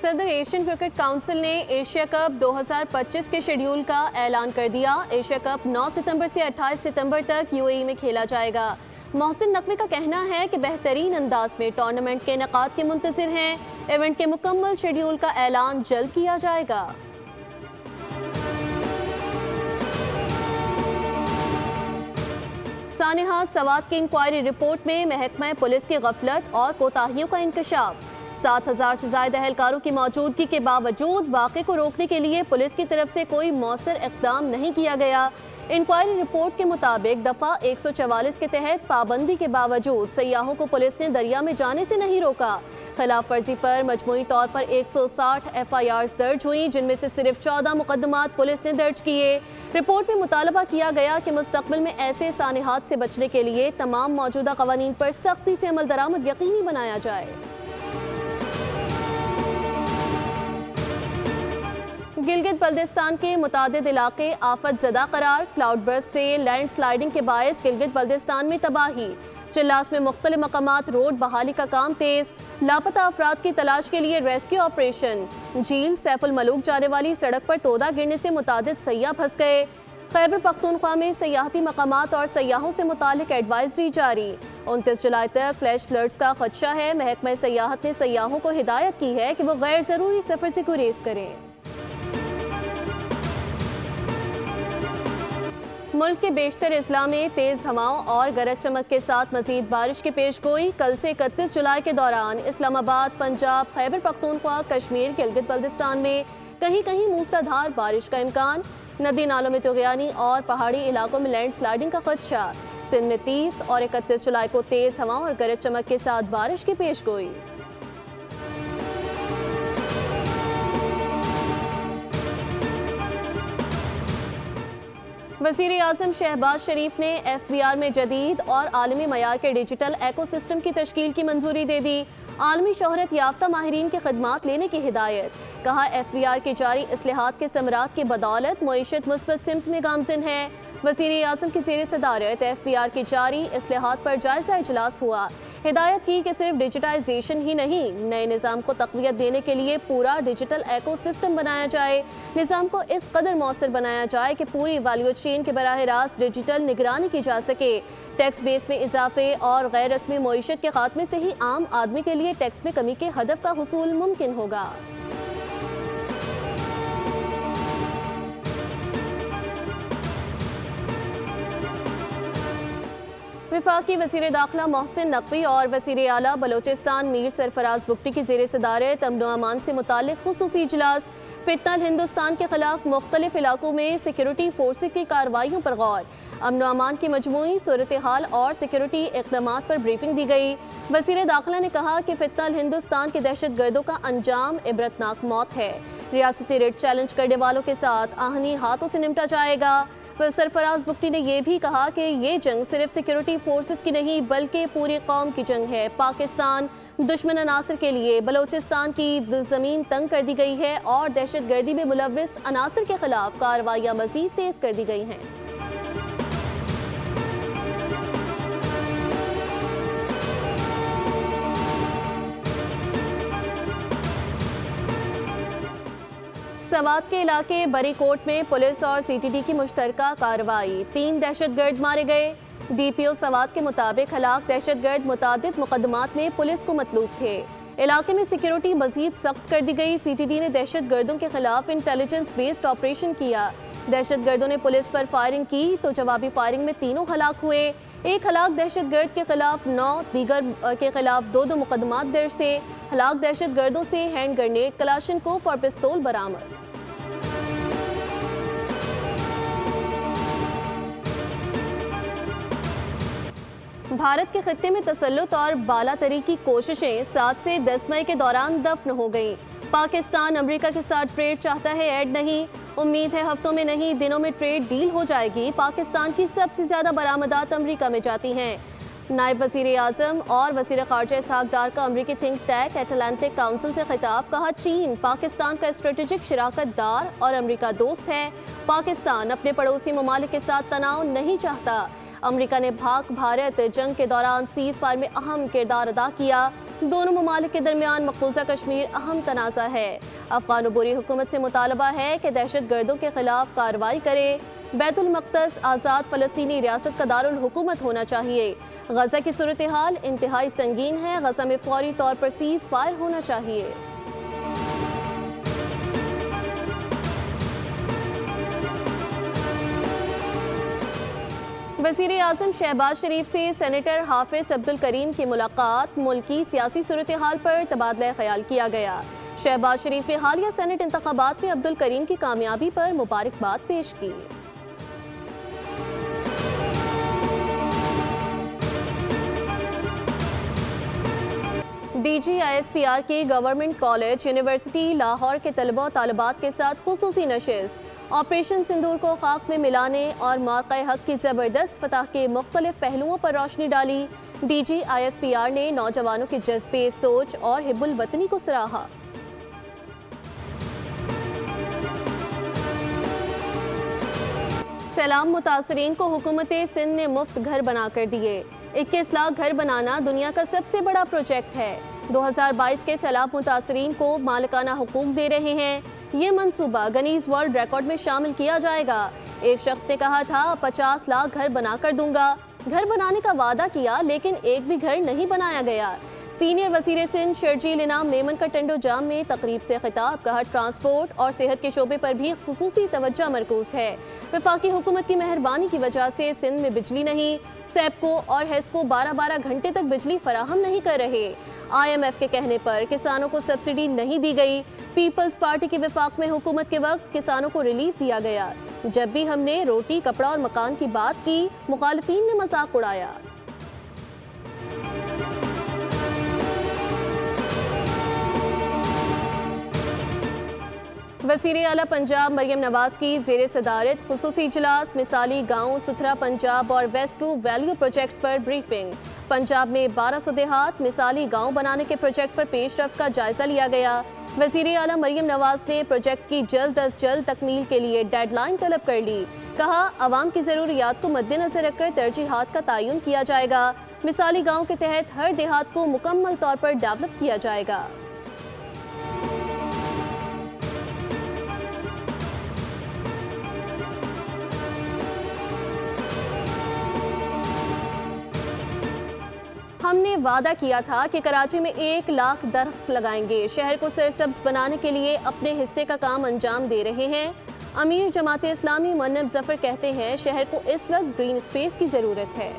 सदर Asian cricket council ने Asia cup 2025 के शेड्यूल का ऐलान कर दिया। एशिया कप 9 सितंबर से 28 सितंबर तक यूएई में खेला जाएगा। मोहसिन नकवी का कहना है कि बेहतरीन अंदाज में टूर्नामेंट के इनेकाद के मुंतज़िर हैं। इवेंट के मुकम्मल शेड्यूल का ऐलान जल्द किया जाएगा। सानेहा सवात की इंक्वायरी रिपोर्ट में महकमा पुलिस की गफलत और कोताहियों का इंकशाफ। 7,000 से ज्यादा एहलकारों की मौजूदगी के बावजूद वाक़े को रोकने के लिए पुलिस की तरफ से कोई मौसर इक़दाम नहीं किया गया। इंक्वायरी रिपोर्ट के मुताबिक दफ़ा 144 के तहत पाबंदी के बावजूद सयाहों को पुलिस ने दरिया में जाने से नहीं रोका। खिलाफ वर्जी पर मजमूई तौर पर 160 FIRs दर्ज हुई, जिनमें से सिर्फ 14 मुकदमात पुलिस ने दर्ज किए। रिपोर्ट में मुतालबा किया गया कि मुस्तक़बिल में ऐसे सानेहात से बचने के लिए तमाम मौजूदा क़वानीन पर सख्ती से अमल दरामद यकीनी बनाया जाए। गिलगित बल्दिस्तान के मुतादिद इलाके आफत ज़दा करार। क्लाउड बर्स्ट से लैंड स्लाइडिंग के बायस गिलगित बल्दिस्तान में तबाही। चिल्लास में मुख्तलिफ मकामात रोड बहाली का काम तेज। लापता अफराद की तलाश के लिए रेस्क्यू ऑपरेशन। झील सैफुल मलूक जाने वाली सड़क पर तोदा गिरने से मुतादिद सयाह फंस गए। खैबर पख्तूनख्वा में सयाहती मकामात और सयाहों से मुतालिक एडवाइजरी जारी। 29 जुलाई तक फ्लैश फ्लड्स का खदशा है। महकमा सयाहत ने सयाहों को हिदायत की है कि वो गैर ज़रूरी सफ़र से गुरेज करें। मुल्क के बेशतर अजला में तेज़ हवाओं और गरज चमक के साथ मजीद बारिश की पेशगोई। कल से 31 जुलाई के दौरान इस्लामाबाद, पंजाब, खैबर पख्तूनख्वा, कश्मीर, गिलगित बल्दिस्तान में कहीं कहीं मूसलाधार बारिश का इम्कान। नदी नालों में तुग़यानी और पहाड़ी इलाकों में लैंड स्लाइडिंग का खदशा। सिंध में 30 और 31 जुलाई को तेज़ हवाओं और गरज चमक के साथ बारिश की पेशगोई। वज़ीर आज़म शहबाज शरीफ ने FBR में जदीद और आलमी मयार के डिजिटल एकोसिस्टम की तश्कील की मंजूरी दे दी। आलमी शोहरत याफ्ता माहिरीन की खदमात लेने की हिदायत। कहा FBR के जारी इस्लाहात के समरात की बदौलत मईशत मुस्बत सिमत में गामज़िन है। वज़ीर आज़म की ज़ेर सदारत FBR के जारी इस्लाहात पर जायज़ा इजलास हुआ। हिदायत की कि सिर्फ डिजिटाइजेशन ही नहीं, नए निज़ाम को तक़वियत देने के लिए पूरा डिजिटल एकोसिस्टम बनाया जाए। निज़ाम को इस कदर मौसर बनाया जाए कि पूरी वैल्यू चेन के बराह रास्त डिजिटल निगरानी की जा सके। टैक्स बेस में इजाफे और गैर रस्मी मईशत के खात्मे से ही आम आदमी के लिए टैक्स में कमी के हदफ का हुसूल मुमकिन होगा। वफाकी वज़ीर दाखिला मोहसिन नकवी और वज़ीर आला बलोचिस्तान मीर सरफराज बुगटी की ज़ेर सदारत अमन व अमान से मुतालिक खुसूसी इजलास। फितनल हिंदुस्तान के खिलाफ मुख्तलिफ इलाकों में सिक्योरिटी फोर्सेस की कार्रवाइयों पर गौर। अमन व अमान की मजमूई सूरत हाल और सिक्योरिटी इक़दामात पर ब्रीफिंग दी गई। वज़ीर दाखिला ने कहा कि फितनल हिंदुस्तान के दहशत गर्दों का अंजाम इबरतनाक मौत है। रियासती रेड चैलेंज करने वालों के साथ आहनी हाथों से निपटा जाएगा। सरफराज बुगटी ने यह भी कहा कि ये जंग सिर्फ सिक्योरिटी फोर्सेस की नहीं बल्कि पूरी कौम की जंग है। पाकिस्तान दुश्मन अनासर के लिए बलोचिस्तान की ज़मीन तंग कर दी गई है और दहशत गर्दी में मुलव्विस अनासर के खिलाफ कार्रवाइयाँ मज़ीद तेज़ कर दी गई हैं। सवात के इलाके बरीकोट में पुलिस और CTD की मुश्तरका कार्रवाई। 3 दहशतगर्द मारे गए। DPO सवात के मुताबिक हलाक दहशतगर्द मुतादिद मुकदमात में पुलिस को मतलूब थे। इलाके में सिक्योरिटी मजीद सख्त कर दी गई। CTD ने दहशतगर्दों के खिलाफ इंटेलिजेंस बेस्ड ऑपरेशन किया। दहशतगर्दों ने पुलिस पर फायरिंग की तो जवाबी फायरिंग में 3 हलाक हुए। एक हलाक दहशतगर्द के खिलाफ 9, दीगर के खिलाफ 2 मुकदमात दर्ज थे। हलाक दहशतगर्दों से हैंड ग्रेनेड, कलाशनकोफ और पिस्तौल बरामद। भारत के खित्ते में तसल्लुत और बालातरी की कोशिशें 7 से 10 मई के दौरान दफन हो गईं। पाकिस्तान अमेरिका के साथ ट्रेड चाहता है, ऐड नहीं। उम्मीद है हफ्तों में नहीं दिनों में ट्रेड डील हो जाएगी। पाकिस्तान की सबसे ज्यादा बरामदात अमेरिका में जाती हैं। नायब वज़ीर आज़म और वज़ीर ख़ारजा इसहाक डार का अमरीकी थिंक टैंक एटलांटिक काउंसिल से खिताब। कहा चीन पाकिस्तान का स्ट्रेटेजिक शराकत दार और अमरीका दोस्त है। पाकिस्तान अपने पड़ोसी ममालिक के साथ तनाव नहीं चाहता। अमेरिका ने पाक भारत जंग के दौरान सीज फायर में अहम किरदार अदा किया। दोनों ममालिक के दरमियान मकबूजा कश्मीर अहम तनाज़ा है। अफगान बुरी हुकूमत से मुतालबा है कि दहशत गर्दों के खिलाफ कार्रवाई करे। बैतुल मक़दस आज़ाद फ़लस्तीनी रियासत का दारुल हुकूमत होना चाहिए। गजा की सूरत हाल इंतहाई संगीन है। गजा में फौरी तौर पर सीज फायर होना चाहिए। वज़ीर आज़म शहबाज शरीफ से सेनेटर हाफिज अब्दुल करीम की मुलाकात। मुल्की सियासी सूरत हाल पर तबादला ख्याल किया गया। शहबाज शरीफ ने हालिया सेनेट इंतखाबात में अब्दुल करीम की कामयाबी पर मुबारकबाद पेश की। DGISPR की गवर्नमेंट कॉलेज यूनिवर्सिटी लाहौर के तलबा और तालिबात के साथ खुसूसी नशिस्त। ऑपरेशन सिंदूर को खाक में मिलाने और मौक़े हक की ज़बरदस्त फतह के मुख्तलिफ पहलुओं पर रोशनी डाली। DGISPR ने नौजवानों के जज्बे, सोच और हिब्बुल वतनी को सराहा। सैलाब मुतासरीन को हुकूमत सिंध ने मुफ्त घर बना कर दिए। 21 लाख घर बनाना दुनिया का सबसे बड़ा प्रोजेक्ट है। 2022 के सैलाब मुतासरीन को मालिकाना हुकूक दे रहे हैं। ये मंसूबा गिनीज वर्ल्ड रिकॉर्ड में शामिल किया जाएगा। एक शख्स ने कहा था 50 लाख घर बना कर दूंगा। घर बनाने का वादा किया लेकिन एक भी घर नहीं बनाया गया। सीनियर वज़ीर सिंध शर्जील इनाम मेमन का टंडो जाम में तकरीब से खिताब। कहा ट्रांसपोर्ट और सेहत के शोबे पर भी खुसूसी तवज्जो मरकूज है। वफाकी हुकूमत की मेहरबानी की वजह से सिंध में बिजली नहीं। सेपको और हेस्को 12-12 घंटे तक बिजली फराहम नहीं कर रहे। IMF के कहने पर किसानों को सब्सिडी नहीं दी गई। पीपल्स पार्टी की वफाक में हुकूमत के वक्त किसानों को रिलीफ दिया गया। जब भी हमने रोटी, कपड़ा और मकान की बात की, मुखालिफिन ने मजाक उड़ाया। वज़ीर आला पंजाब मरियम नवाज की ज़ेरे सदारत खुसूसी इजलास। मिसाली गाँव सुथरा पंजाब और वेस्ट टू वैल्यू प्रोजेक्ट्स पर ब्रीफिंग। पंजाब में 1200 देहात मिसाली गाँव बनाने के प्रोजेक्ट पर पेशरफ्त का जायजा लिया गया। वज़ीर आला मरियम नवाज ने प्रोजेक्ट की जल्द अज जल्द तकमील के लिए डेडलाइन तलब कर ली। कहा आवाम की ज़रूरियात को मद्देनजर रखकर तरजीहात का तयन किया जाएगा। मिसाली गाँव के तहत हर देहात को मुकम्मल तौर पर डेवलप किया जाएगा। हमने वादा किया था कि कराची में 1 लाख दरख्त लगाएंगे। शहर को सरसब्ज बनाने के लिए अपने हिस्से का काम अंजाम दे रहे हैं। अमीर जमात इस्लामी मुन्नब जफर कहते हैं शहर को इस वक्त ग्रीन स्पेस की ज़रूरत है।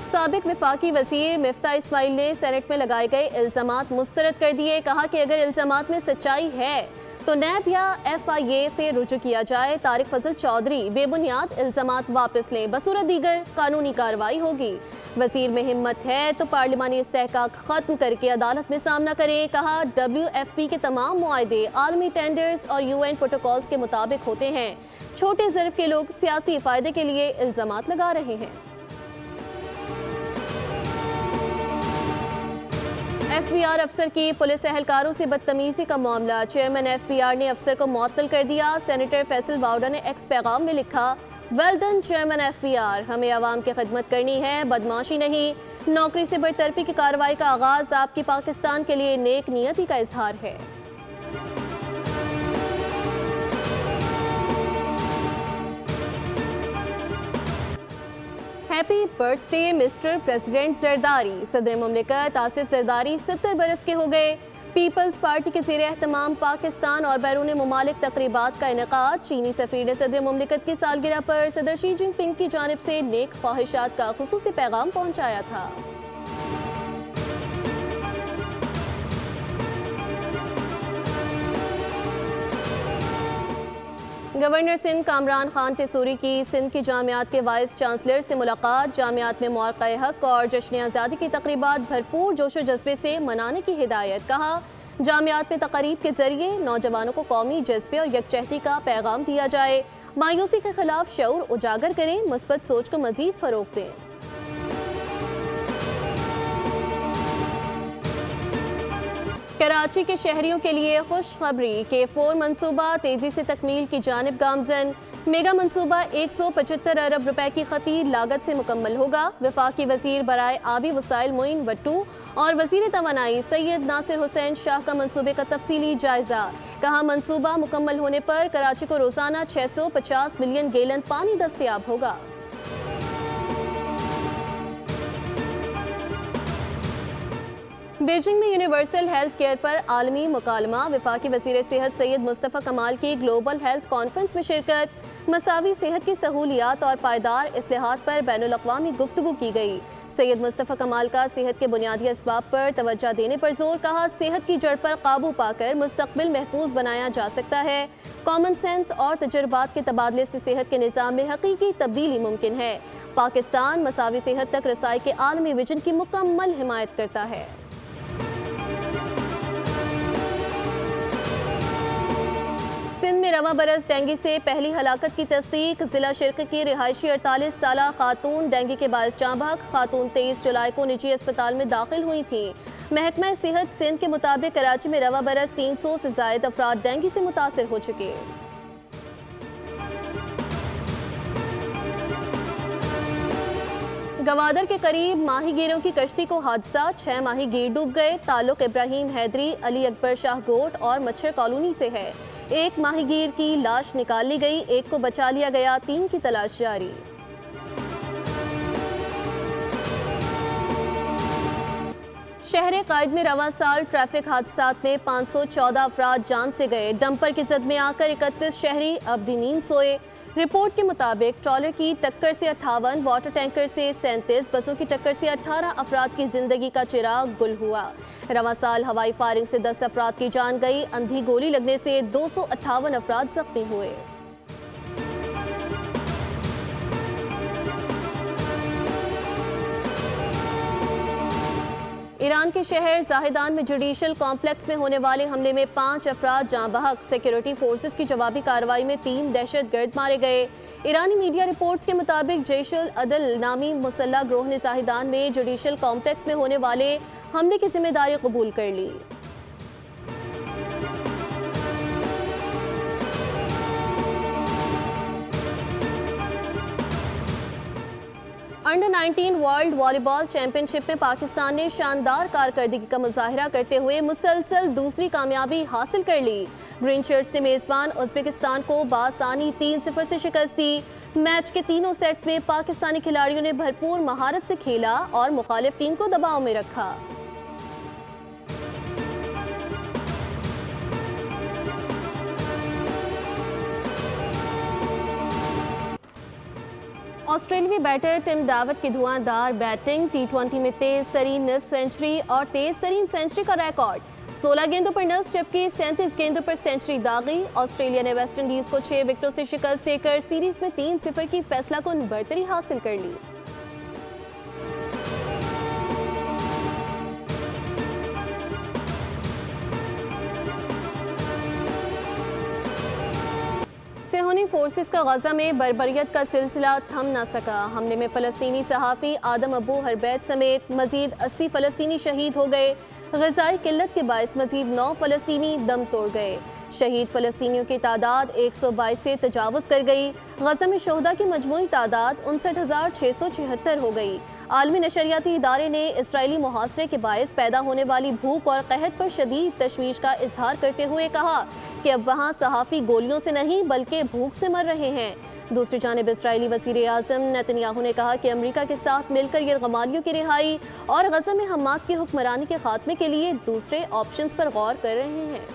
साबिक वफाकी वज़ीर मिफ्ता इस्माइल ने सेनेट में लगाए गए इल्ज़ामात मुस्तरद कर दिए। कहा कि अगर इल्ज़ामात में सच्चाई है तो नैब या FIA से रुजू किया जाए। तारिक फजल चौधरी बेबुनियाद इल्ज़ामात वापस लें, बसूरत दीगर कानूनी कार्रवाई होगी। वज़ीर में हिम्मत है तो पार्लिमानी इस्तेहकाक ख़त्म करके अदालत में सामना करें। कहा WFP के तमाम मुआहदे आलमी टेंडर्स और UN प्रोटोकॉल्स के मुताबिक होते हैं। छोटे ज़र्फ़ के लोग सियासी फ़ायदे के लिए इल्ज़ामात लगा रहे हैं। FBR अफसर की पुलिस एहलकारों से बदतमीजी का मामला। चेयरमैन FBR ने अफसर को मुअत्तल कर दिया। सेनेटर फैसल वाउडा ने एक्स पैगाम में लिखा, वेल डन चेयरमैन FBR, हमें आवाम की खिदमत करनी है, बदमाशी नहीं। नौकरी से बरतरफी की कार्रवाई का आगाज आपकी पाकिस्तान के लिए नेक नियति का इजहार है। Happy birthday mister president Zardari. सदर मुमलिकत आसिफ जरदारी 70 बरस के हो गए। पीपल्स पार्टी के ज़ेर एहतमाम पाकिस्तान और बैरून मुमालिक तकरीबात का इनेकाद। चीनी सफ़ीर ने सदर मुमलिकत की सालगिरह पर सदर शी जिनपिंग की जानिब से नेक ख्वाहिशात का खुसूसी पैगाम पहुँचाया था। गवर्नर सिंध कामरान खान टिसूरी की सिंध की जामियात के वाइस चांसलर से मुलाकात। जामियात में मौक़े हक और जश्न आज़ादी की तकरीबात भरपूर जोशो जज्बे से मनाने की हिदायत। कहा जामियात में तक़रीब के जरिए नौजवानों को कौमी जज्बे और यकजहती का पैगाम दिया जाए। मायूसी के खिलाफ शऊर उजागर करें, मुस्बत सोच को मज़ीद फ़रोग़ दें। कराची के शहरियों के लिए खुशखबरी के 4 मनसूबा तेजी से तकमील की जानिब गामजन। मेगा मनसूबा 175 अरब रुपए की खती लागत से मुकम्मल होगा। वफाकी वजीर बराए आबी वसाइल मोइन वट्टू और वजीर तवानाई सैयद नासिर हुसैन शाह का मनसूबे का तफसीली जायजा। कहा मनसूबा मुकम्मल होने पर कराची को रोजाना 650 मिलियन गैलन पानी दस्तयाब होगा। बीजिंग में यूनिवर्सल हेल्थ केयर पर आलमी मुकालमा। वफाकी वजीर सेहत सैयद मुस्तफ़ा कमाल की ग्लोबल हेल्थ कॉन्फ्रेंस में शिरकत। मसावी सेहत की सहूलियात और पायदार इस्लाहात पर बैनुल अक़वामी गुफ्तगू की गई। सैयद मुस्तफ़ा कमाल का सेहत के बुनियादी असबाब पर तवज्जो देने पर जोर। कहा सेहत की जड़ पर काबू पाकर मुस्तक़बिल महफूज बनाया जा सकता है। कॉमन सेंस और तजुर्बात के तबादले से सेहत के निज़ाम में हकीकी तब्दीली मुमकिन है। पाकिस्तान मसावी सेहत तक रसाई के आलमी विजन की मुकम्मल हिमायत करता है। सिंध में रवां बरस डेंगू से पहली हलाकत की तस्दीक। जिला शिरक की रिहायशी 48 साला खातून डेंगू के बायस जाँ बहक। खातून 23 जुलाई को निजी अस्पताल में दाखिल हुई थी। महकमा सेहत सिंध के मुताबिक कराची में रवां बरस 300 से ज़ायद अफराद डेंगू से मुतासर हो चुके। गवादर के करीब माहीगीरों की कश्ती को हादसा। 6 माहीगीर डूब गए। ताल्लुक इब्राहिम हैदरी, अली अकबर शाह गोट और मच्छर कॉलोनी से है। एक माहीगीर की लाश निकाल ली गई, एक को बचा लिया गया, 3 की तलाश जारी। शहर कायद में रवां साल ट्रैफिक हादसात में 514 अफराद जान से गए। डंपर की जद में आकर 31 शहरी अब्दी नींद सोए। रिपोर्ट के मुताबिक ट्रॉलर की टक्कर से 58, वाटर टैंकर से 37, बसों की टक्कर से 18 अफराद की जिंदगी का चिराग गुल हुआ। रवां साल हवाई फायरिंग से 10 अफराद की जान गई। अंधी गोली लगने से 258 अफराद जख्मी हुए। ईरान के शहर जाहिदान में जुडिशल कॉम्प्लेक्स में होने वाले हमले में 5 अफराद जाँ बहक। सिक्योरिटी फोर्सेस की जवाबी कार्रवाई में 3 दहशतगर्द मारे गए। ईरानी मीडिया रिपोर्ट्स के मुताबिक जैशुल अदल नामी मुसल्लह ग्रोह ने जाहिदान में जुडिशल कॉम्प्लेक्स में होने वाले हमले की जिम्मेदारी कबूल कर ली। अंडर 19 वर्ल्ड वॉलीबॉल चैंपियनशिप में पाकिस्तान ने शानदार कारकर्दगी का मुजाहिरा करते हुए मुसलसल दूसरी कामयाबी हासिल कर ली। ग्रीन शर्ट्स ने मेजबान उज़्बेकिस्तान को बासानी 3-0 से शिकस्त दी। मैच के तीनों सेट्स में पाकिस्तानी खिलाड़ियों ने भरपूर महारत से खेला और मुखालिफ टीम को दबाव में रखा। ऑस्ट्रेलियावी बैटर टिम डाविड की धुआंधार बैटिंग। T20 में तेज तरीन निस्फ सेंचुरी और तेज तरीन सेंचुरी का रिकॉर्ड। 16 गेंदों पर निस्फ जबकि 37 गेंदों पर सेंचुरी दागी। ऑस्ट्रेलिया ने वेस्ट इंडीज को 6 विकेटों से शिकस्त देकर सीरीज में 3-0 की फैसलाकुन बढ़तरी हासिल कर ली। सेहूनी फोर्सेस का गजा में बर्बरियत का सिलसिला थम न सका। हमले में फ़लस्तीनी सहाफ़ी आदम अबू हरबैत समेत मजीद 80 फ़लस्तीनी शहीद हो गए। ग़िज़ाई किल्लत के बायस मजीद 9 फ़लस्तीनी दम तोड़ गए। शहीद फ़लस्तीनियों की तादाद 122 से तजावुज़ कर गई। गजा में शोहदा की मजमूई तादाद 59,676 हो गई। आलमी नशरियाती इदारे ने इसराइली मुहासरे के बायस पैदा होने वाली भूख और कहत पर शदीद तशवीश का इजहार करते हुए कहा कि अब वहाँ सहाफ़ी गोलियों से नहीं बल्कि भूख से मर रहे हैं। दूसरी जानिब इसराइली वज़ीर आज़म नेतन्याहू ने कहा कि अमेरिका के साथ मिलकर यरग़मालियों की रिहाई और गजा में हमास की हुक्मरानी के खात्मे के लिए दूसरे ऑप्शंस पर गौर कर रहे हैं।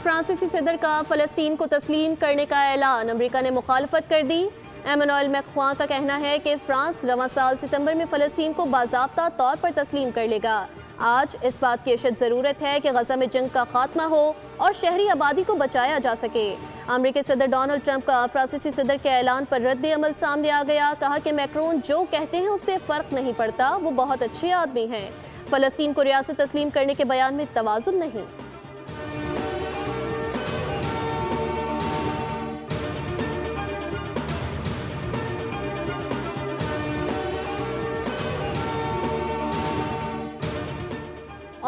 फ्रांसीसी सदर का फ़लस्तीन को तस्लीम करने का ऐलान। अमेरिका ने मुखालफत कर दी। एमैनुएल मैक्रों का कहना है कि फ्रांस रवां साल सितंबर में फ़लस्तीन को बाज़ाब्ता तौर पर तस्लीम कर लेगा। आज इस बात की अशद ज़रूरत है कि गजा में जंग का खात्मा हो और शहरी आबादी को बचाया जा सके। अमेरिकी सदर डोनाल्ड ट्रंप का फ्रांसीसी सदर के ऐलान पर रद्द अमल सामने आ गया। कहा कि मैक्रोन जो कहते हैं उससे फ़र्क नहीं पड़ता, वो बहुत अच्छे आदमी हैं। फ़लस्तीन को रियासत तस्लीम करने के बयान में तवाज़ुन नहीं।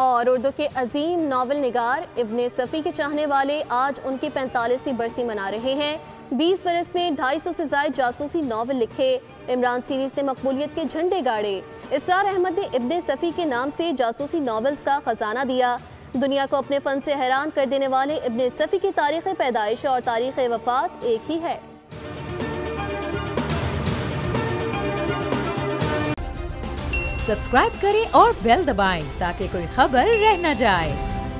और उर्दू के अजीम नावल निगार इब्ने सफ़ी के चाहने वाले आज उनकी 45वीं बरसी मना रहे हैं। 20 बरस में 250 से ज़ायद जासूसी नावल लिखे। इमरान सीरीज ने मकबूलियत के झंडे गाड़े। इसरार अहमद ने इब्ने सफ़ी के नाम से जासूसी नावल्स का खजाना दिया। दुनिया को अपने फन से हैरान कर देने वाले इब्ने सफ़ी की तारीख़ पैदाइश और तारीख़ वफ़ात एक ही है। सब्सक्राइब करें और बेल दबाएं ताकि कोई खबर रह न जाए।